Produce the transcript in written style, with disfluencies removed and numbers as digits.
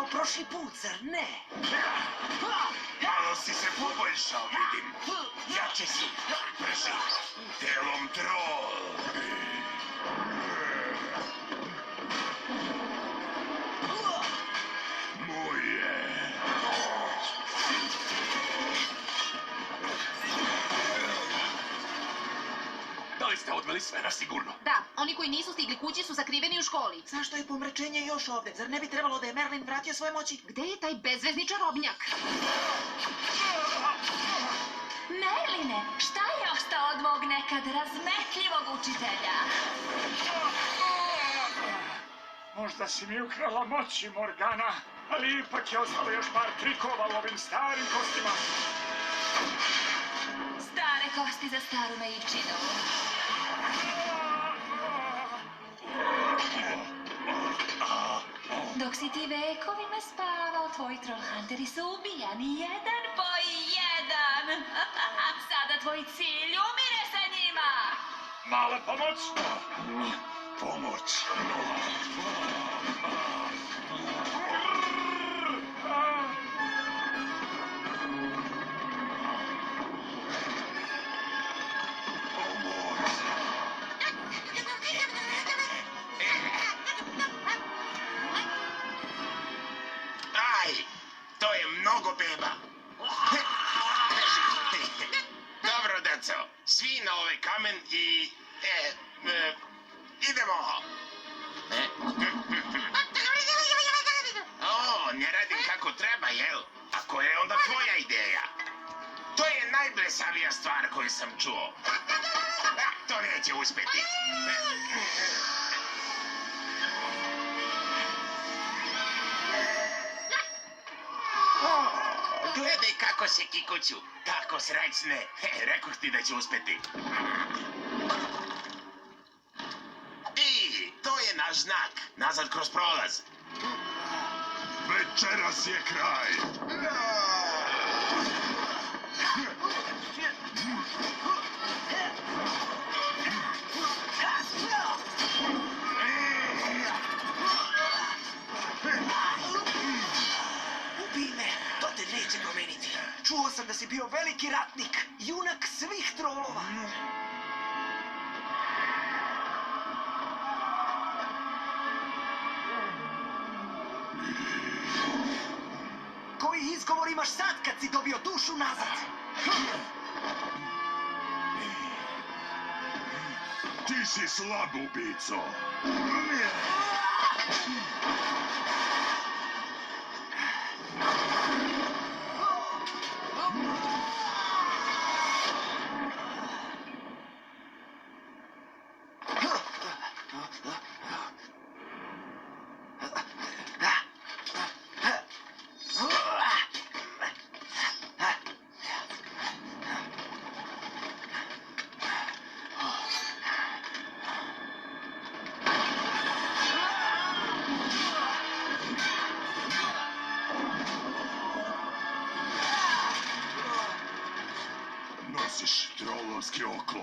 kao prošli put, zar ne? Malo si se poboljšao, vidim. Jače si, brži, telom trol. Moje. Da li ste odveli sve na sigurno? Da, oni koji nisu stigli kući su sakriveni u školi. Zašto je pomračenje još ovde? Zar ne bi trebalo da je Merlin vratio svoje moći? Gde je taj bezvezni čarobnjak? Merline, šta je ostao od mog nekad razmetljivog učitelja? Možda si mi ukrala moći, Morgana, ali ipak je ostalo još par trikova u ovim starim kostima. Stare kosti za staru Mejčinu. Dok si ti vekovima spavao, tvoji trollhunteri su ubijani jedan po jedan. Sada tvoj cilj umire sa njima. Mala pomoć? Pomoć. Aj, to je mnogo beba. Dobro, deco, svi na ovaj kamen i... idemo. O, ne radim kako treba, jel? Ako je onda tvoja ideja. To je najblesavija stvar koju sam čuo. To neće uspeti. Gledaj kako se kikuću. Tako srećne. Rekoh ti da će uspeti. I to je naš znak. Nazad kroz prolaz. Večeras je kraj. Ubij me, to te neće promeniti. Čuo sam da si bio veliki ratnik, junak svih trolova. Koji izgovor imaš sad kad si dobio dušu nazad? Ti si slab, ubico.